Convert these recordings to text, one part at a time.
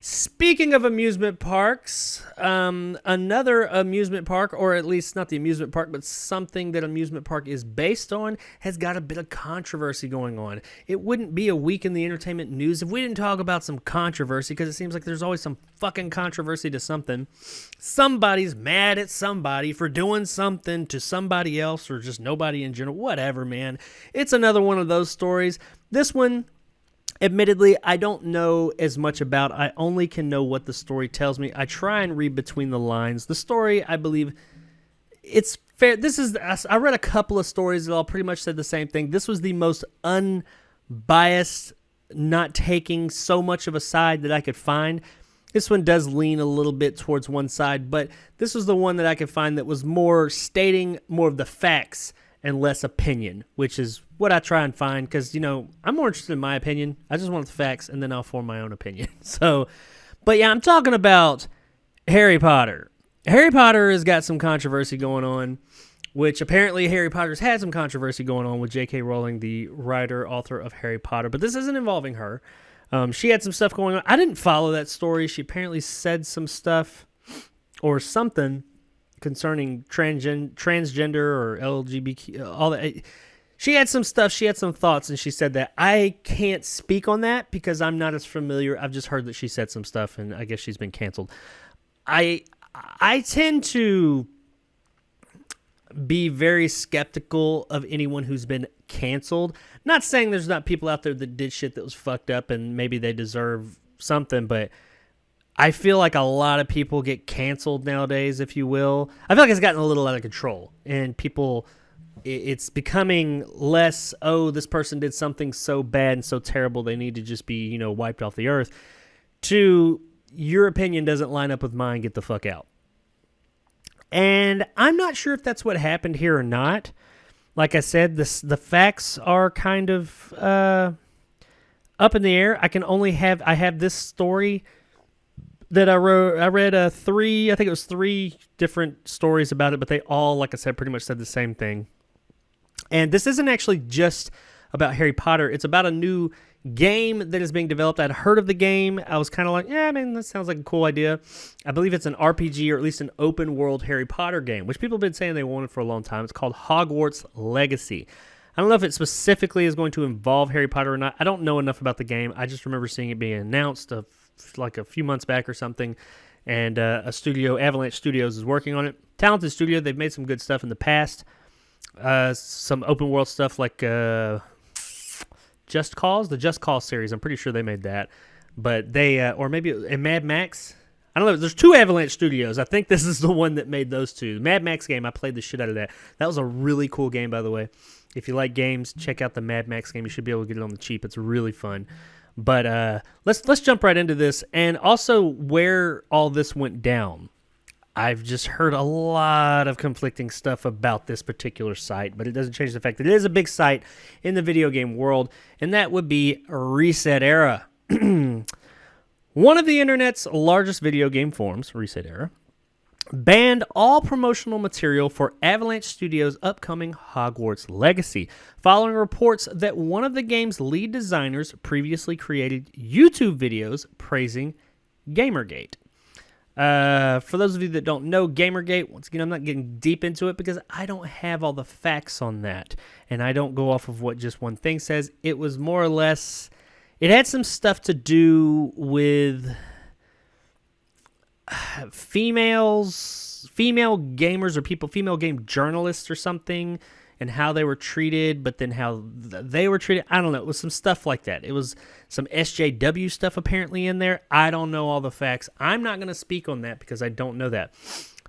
Speaking of amusement parks, another amusement park, or at least not the amusement park, but something that amusement park is based on, has got a bit of controversy going on. It wouldn't be a week in the entertainment news if we didn't talk about some controversy, because it seems like there's always some fucking controversy to something. Somebody's mad at somebody for doing something to somebody else, or just nobody in general. Whatever, man. It's another one of those stories. This one, admittedly, I don't know as much about. I only can know what the story tells me. I try and read between the lines. The story, I believe, it's fair. I read a couple of stories that all pretty much said the same thing. This was the most unbiased, not taking so much of a side that I could find. This one does lean a little bit towards one side, but this was the one that I could find that was more stating more of the facts and less opinion, which is what I try and find, because, you know, I'm more interested in my opinion. I just want the facts, and then I'll form my own opinion. But yeah, I'm talking about Harry Potter. Harry Potter has got some controversy going on, which apparently Harry Potter's had some controversy going on with J.K. Rowling, the writer, author of Harry Potter, but this isn't involving her. She had some stuff going on. I didn't follow that story. She apparently said some stuff or something concerning transgender or LGBT, all that. She had some stuff, she had some thoughts, and she said that. I can't speak on that because I'm not as familiar. I've just heard that she said some stuff, and I guess she's been canceled. I tend to be very skeptical of anyone who's been canceled. Not saying there's not people out there that did shit that was fucked up and maybe they deserve something, but I feel like a lot of people get canceled nowadays, if you will. I feel like it's gotten a little out of control, and people, it's becoming less, oh, this person did something so bad and so terrible they need to just be, you know, wiped off the earth, to your opinion doesn't line up with mine, get the fuck out. And I'm not sure if that's what happened here or not. Like I said, the facts are kind of up in the air. I have this story that I wrote. I read three different stories about it, but they all, like I said, pretty much said the same thing. And this isn't actually just about Harry Potter. It's about a new game that is being developed. I'd heard of the game. I was kind of like, yeah, I mean, that sounds like a cool idea. I believe it's an RPG, or at least an open world Harry Potter game, which people have been saying they wanted for a long time. It's called Hogwarts Legacy. I don't know if it specifically is going to involve Harry Potter or not. I don't know enough about the game. I just remember seeing it being announced like a few months back or something, and a studio, Avalanche Studios, is working on it. Talented studio. They've made some good stuff in the past. Some open world stuff like Just Cause, the Just Cause series. I'm pretty sure they made that. But they, or maybe Mad Max. I don't know. There's two Avalanche Studios. I think this is the one that made those two. The Mad Max game, I played the shit out of that. That was a really cool game, by the way. If you like games, check out the Mad Max game. You should be able to get it on the cheap. It's really fun. But let's jump right into this, and also where all this went down. I've just heard a lot of conflicting stuff about this particular site, but it doesn't change the fact that it is a big site in the video game world, and that would be ResetEra. One of the internet's largest video game forums, ResetEra, banned all promotional material for Avalanche Studios' upcoming Hogwarts Legacy, following reports that one of the game's lead designers previously created YouTube videos praising Gamergate. For those of you that don't know Gamergate, once again, I'm not getting deep into it because I don't have all the facts on that, and I don't go off of what just one thing says. It was more or less, it had some stuff to do with female gamers or people, female game journalists or something, and how they were treated, but then how they were treated. I don't know. It was some stuff like that. It was some SJW stuff apparently in there. I don't know all the facts. I'm not going to speak on that because I don't know that.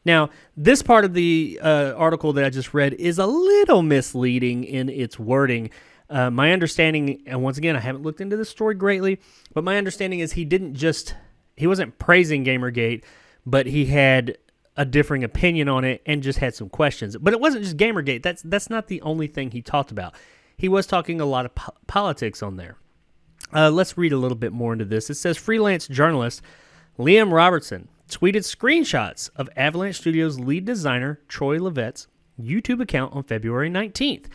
Now, this part of the article that I just read is a little misleading in its wording. My understanding, and once again, I haven't looked into this story greatly, but my understanding is he wasn't praising Gamergate, but he had a differing opinion on it and just had some questions. But it wasn't just Gamergate. That's not the only thing he talked about. He was talking a lot of politics on there. Let's read a little bit more into this. It says freelance journalist Liam Robertson tweeted screenshots of Avalanche Studios' lead designer Troy Levitt's YouTube account on February 19th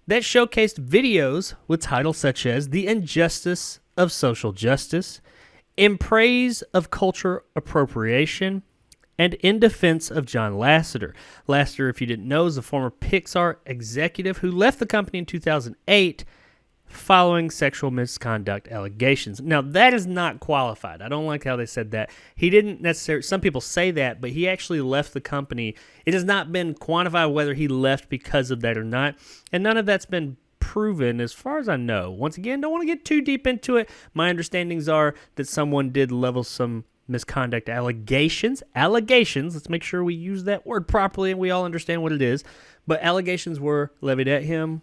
that showcased videos with titles such as The Injustice of Social Justice, In Praise of Culture Appropriation, and In Defense of John Lasseter. Lasseter, if you didn't know, is a former Pixar executive who left the company in 2008 following sexual misconduct allegations. Now, that is not qualified. I don't like how they said that. He didn't necessarily, some people say that, but he actually left the company. It has not been quantified whether he left because of that or not, and none of that's been proven as far as I know. Once again, don't want to get too deep into it. My understandings are that someone did level some misconduct allegations. Allegations, let's make sure we use that word properly and we all understand what it is. But allegations were levied at him,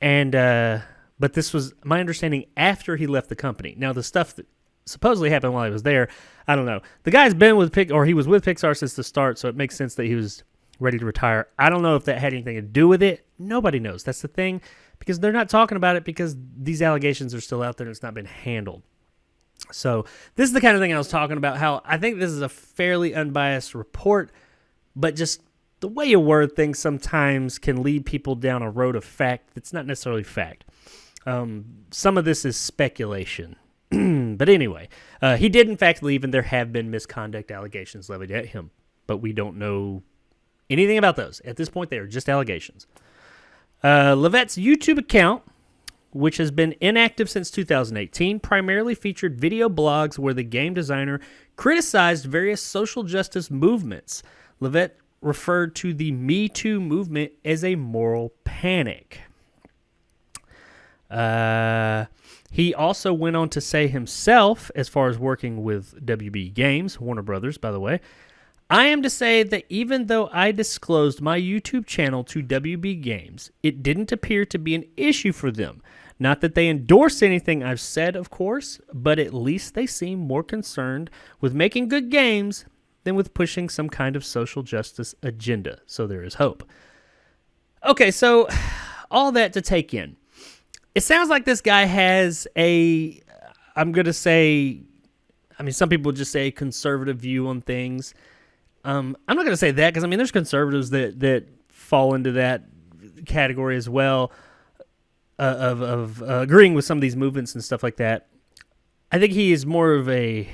and but this was my understanding after he left the company. Now, the stuff that supposedly happened while he was there, I don't know. The guy's been with he was with Pixar since the start, so it makes sense that he was ready to retire. I don't know if that had anything to do with it. Nobody knows. That's the thing, because they're not talking about it because these allegations are still out there and it's not been handled. So this is the kind of thing I was talking about, how I think this is a fairly unbiased report, but just the way you word things sometimes can lead people down a road of fact that's not necessarily fact. Some of this is speculation. But anyway, he did in fact leave, and there have been misconduct allegations levied at him. But we don't know anything about those. At this point, they are just allegations. Levette's YouTube account, which has been inactive since 2018, primarily featured video blogs where the game designer criticized various social justice movements. Levette referred to the Me Too movement as a moral panic. He also went on to say himself, as far as working with WB Games, Warner Brothers, by the way, I am to say that even though I disclosed my YouTube channel to WB Games, it didn't appear to be an issue for them. Not that they endorse anything I've said, of course, but at least they seem more concerned with making good games than with pushing some kind of social justice agenda. So there is hope. Okay, so all that to take in. It sounds like this guy has I'm going to say, I mean, some people just say conservative view on things. I'm not going to say that because, I mean, there's conservatives that fall into that category as well, of agreeing with some of these movements and stuff like that. I think he is more of I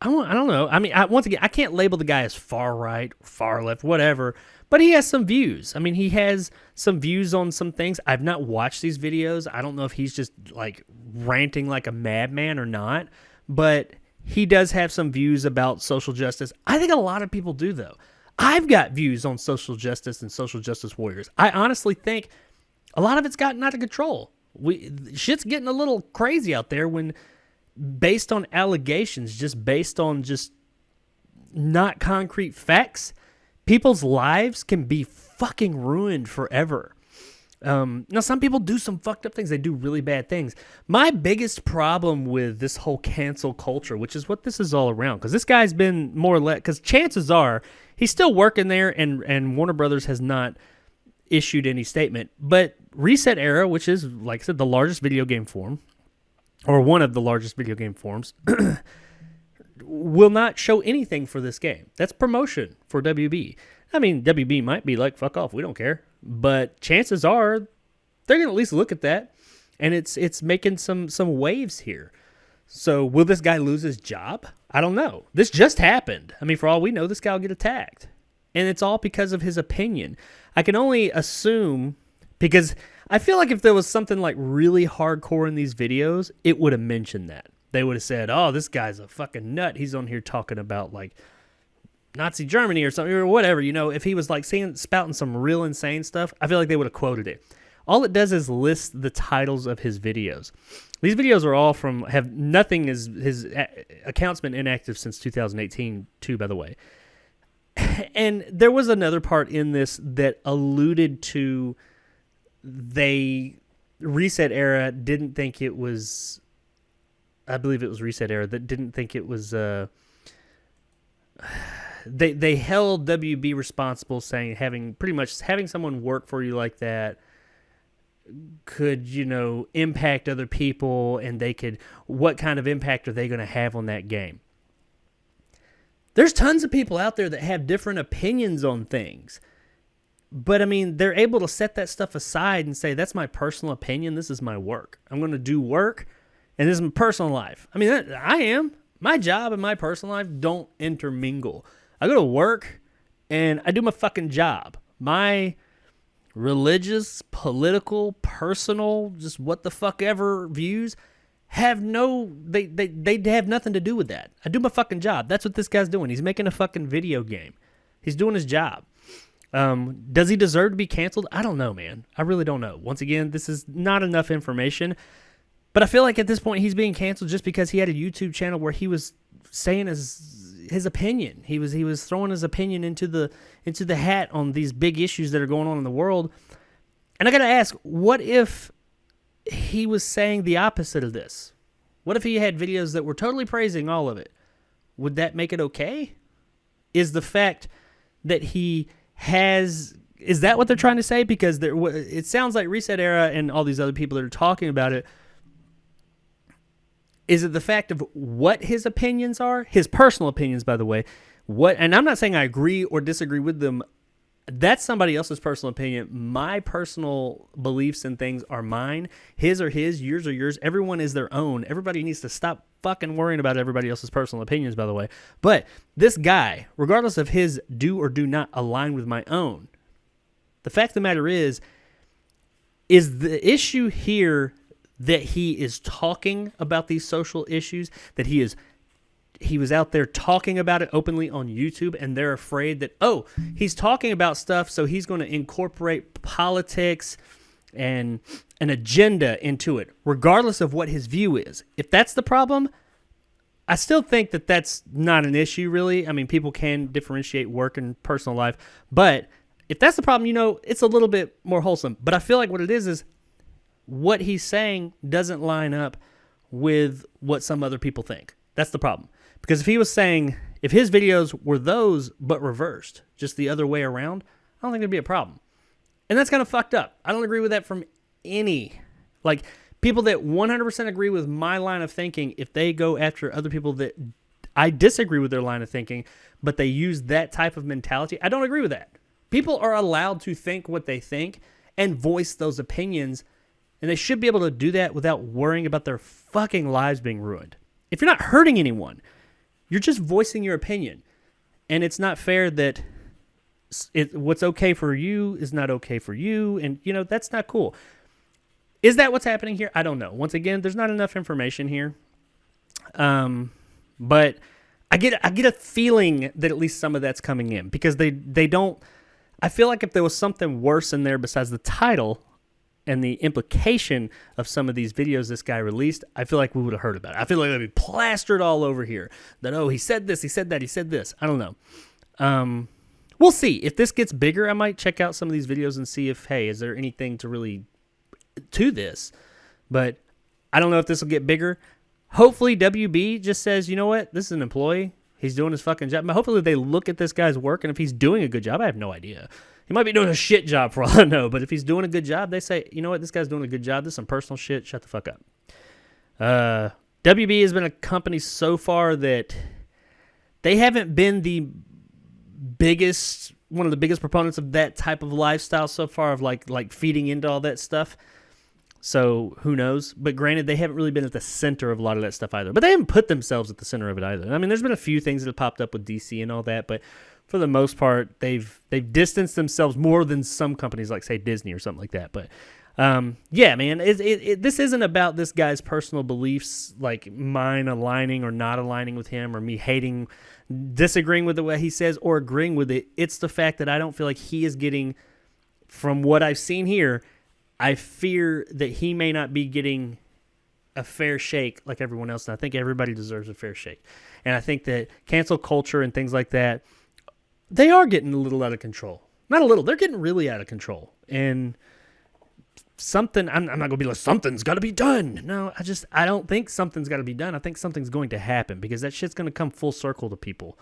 don't know. I mean, once again, I can't label the guy as far right, far left, whatever, but he has some views. I mean, he has some views on some things. I've not watched these videos. I don't know if he's just like ranting like a madman or not, but he does have some views about social justice. I think a lot of people do, though. I've got views on social justice and social justice warriors. I honestly think a lot of it's gotten out of control. Shit's getting a little crazy out there when based on allegations, just based on just not concrete facts, people's lives can be fucking ruined forever. Now, some people do some fucked up things. They do really bad things. My biggest problem with this whole cancel culture, which is what this is all around, because this guy's been more or less, because chances are he's still working there, and Warner Brothers has not issued any statement. But Reset Era, which is, like I said, the largest video game forum, or one of the largest video game forums, will not show anything for this game. That's promotion for WB. I mean, WB might be like, fuck off, we don't care. But chances are they're going to at least look at that, and it's making some waves here. So will this guy lose his job? I don't know. This just happened. I mean, for all we know, this guy will get attacked. And it's all because of his opinion. I can only assume, because I feel like if there was something like really hardcore in these videos, it would have mentioned that. They would have said, oh, this guy's a fucking nut. He's on here talking about like Nazi Germany or something or whatever. You know, if he was like spouting some real insane stuff, I feel like they would have quoted it. All it does is list the titles of his videos. These videos are all his account's been inactive since 2018 too, by the way. And there was another part in this that alluded to Reset Era didn't think it was, I believe it was Reset Era that didn't think it was, they held WB responsible, saying having someone work for you like that could, impact other people, and what kind of impact are they going to have on that game? There's tons of people out there that have different opinions on things. But I mean, they're able to set that stuff aside and say, that's my personal opinion. This is my work. I'm going to do work, and this is my personal life. I mean, I am. My job and my personal life don't intermingle. I go to work, and I do my fucking job. My religious, political, personal, just what the fuck ever views have they have nothing to do with that. I do my fucking job. That's what this guy's doing. He's making a fucking video game. He's doing his job. Does he deserve to be canceled? I don't know, man. I really don't know. Once again, this is not enough information, but I feel like at this point he's being canceled just because he had a YouTube channel where he was saying his opinion. He was throwing his opinion into the hat on these big issues that are going on in the world. And I got to ask, what if he was saying the opposite of this? What if he had videos that were totally praising all of it? Would that make it okay? Is the fact that he is that what they're trying to say? Because it sounds like Reset Era and all these other people that are talking about it. Is it the fact of what his opinions are? His personal opinions, by the way. And I'm not saying I agree or disagree with them. That's somebody else's personal opinion. My personal beliefs and things are mine. His are his, yours are yours. Everyone is their own. Everybody needs to stop fucking worrying about everybody else's personal opinions, by the way. But this guy, regardless of his do or do not align with my own, the fact of the matter is the issue here that he is talking about these social issues, that he was out there talking about it openly on YouTube, and they're afraid that, oh, he's talking about stuff, so he's going to incorporate politics and an agenda into it, regardless of what his view is. If that's the problem, I still think that that's not an issue, really. I mean, people can differentiate work and personal life, but if that's the problem, it's a little bit more wholesome. But I feel like what it is what he's saying doesn't line up with what some other people think. That's the problem. Because if his videos were those but reversed, just the other way around, I don't think there'd be a problem. And that's kind of fucked up. I don't agree with that from any, people that 100% agree with my line of thinking, if they go after other people that I disagree with their line of thinking, but they use that type of mentality, I don't agree with that. People are allowed to think what they think and voice those opinions, and they should be able to do that without worrying about their fucking lives being ruined. If you're not hurting anyone, you're just voicing your opinion. And it's not fair that what's okay for you is not okay for you. And, that's not cool. Is that what's happening here? I don't know. Once again, there's not enough information here. But I get a feeling that at least some of that's coming in. Because they don't... I feel like if there was something worse in there besides the title and the implication of some of these videos this guy released, I feel like we would have heard about it. I feel like it'd be plastered all over here. That, oh, he said this, he said that, he said this. I don't know. We'll see. If this gets bigger, I might check out some of these videos and see if, hey, is there anything to this? But I don't know if this will get bigger. Hopefully WB just says, you know what, this is an employee. He's doing his fucking job. But hopefully they look at this guy's work, and if he's doing a good job, I have no idea. He might be doing a shit job for all I know, but if he's doing a good job, they say, you know what, this guy's doing a good job. This is some personal shit. Shut the fuck up. WB has been a company so far that they haven't been one of the biggest proponents of that type of lifestyle so far, of like feeding into all that stuff. So who knows? But granted, they haven't really been at the center of a lot of that stuff either. But they haven't put themselves at the center of it either. I mean, there's been a few things that have popped up with DC and all that, but for the most part, they've distanced themselves more than some companies like, say, Disney or something like that. But yeah, man, this isn't about this guy's personal beliefs, like mine aligning or not aligning with him, or me disagreeing with the way he says or agreeing with it. It's the fact that I don't feel like he is getting, from what I've seen here, I fear that he may not be getting a fair shake like everyone else. And I think everybody deserves a fair shake. And I think that cancel culture and things like that, they are getting a little out of control. Not a little. They're getting really out of control. And something, I'm not going to be like, something's got to be done. No, I don't think something's got to be done. I think something's going to happen, because that shit's going to come full circle to people.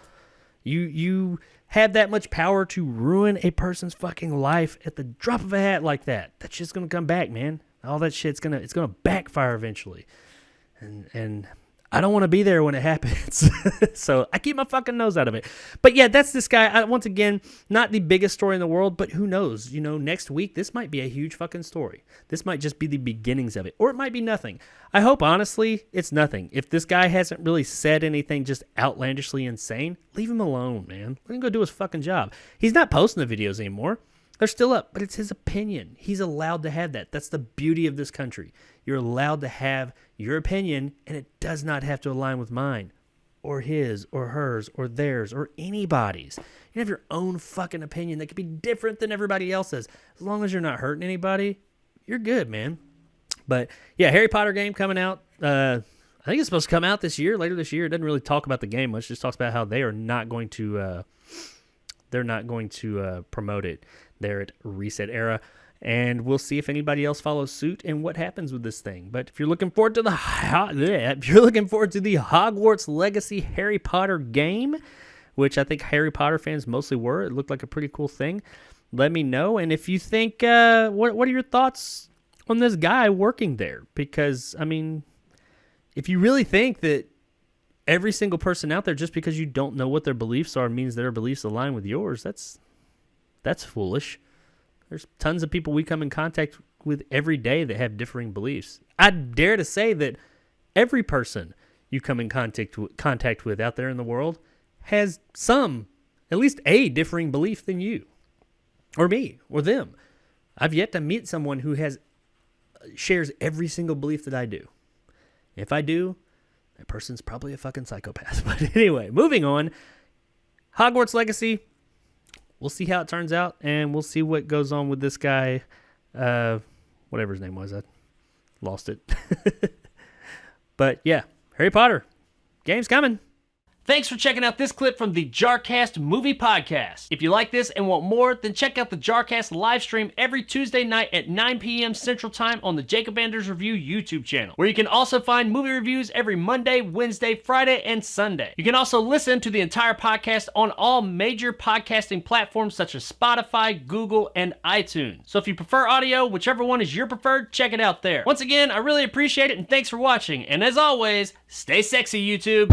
You have that much power to ruin a person's fucking life at the drop of a hat like that. That shit's going to come back, man. All that shit's it's going to backfire eventually. And I don't want to be there when it happens. So I keep my fucking nose out of it. But yeah, that's this guy. Once again, not the biggest story in the world, but who knows? Next week, this might be a huge fucking story. This might just be the beginnings of it. Or it might be nothing. I hope, honestly, it's nothing. If this guy hasn't really said anything just outlandishly insane, leave him alone, man. Let him go do his fucking job. He's not posting the videos anymore. They're still up, but it's his opinion. He's allowed to have that. That's the beauty of this country. You're allowed to have your opinion, and it does not have to align with mine, or his, or hers, or theirs, or anybody's. You can have your own fucking opinion that could be different than everybody else's. As long as you're not hurting anybody, you're good, man. But yeah, Harry Potter game coming out. I think it's supposed to come out later this year. It doesn't really talk about the game much. It just talks about how they are not going to promote it there at Reset Era, and we'll see if anybody else follows suit and what happens with this thing. But if you're looking forward to the Hogwarts Legacy Harry Potter game, which I think Harry Potter fans mostly were, it looked like a pretty cool thing. Let me know, and if you think, what are your thoughts on this guy working there? Because I mean, if you really think that every single person out there, just because you don't know what their beliefs are, means their beliefs align with yours, that's foolish. There's tons of people we come in contact with every day that have differing beliefs. I dare to say that every person you come in contact with out there in the world has at least a differing belief than you, or me, or them. I've yet to meet someone who shares every single belief that I do. If I do, that person's probably a fucking psychopath. But anyway, moving on. Hogwarts Legacy. We'll see how it turns out, and we'll see what goes on with this guy. Whatever his name was. I lost it. But yeah, Harry Potter. Game's coming. Thanks for checking out this clip from the JarCast Movie Podcast. If you like this and want more, then check out the JarCast live stream every Tuesday night at 9 p.m. Central Time on the Jacob Anders Review YouTube channel, where you can also find movie reviews every Monday, Wednesday, Friday, and Sunday. You can also listen to the entire podcast on all major podcasting platforms such as Spotify, Google, and iTunes. So if you prefer audio, whichever one is your preferred, check it out there. Once again, I really appreciate it, and thanks for watching. And as always, stay sexy, YouTube.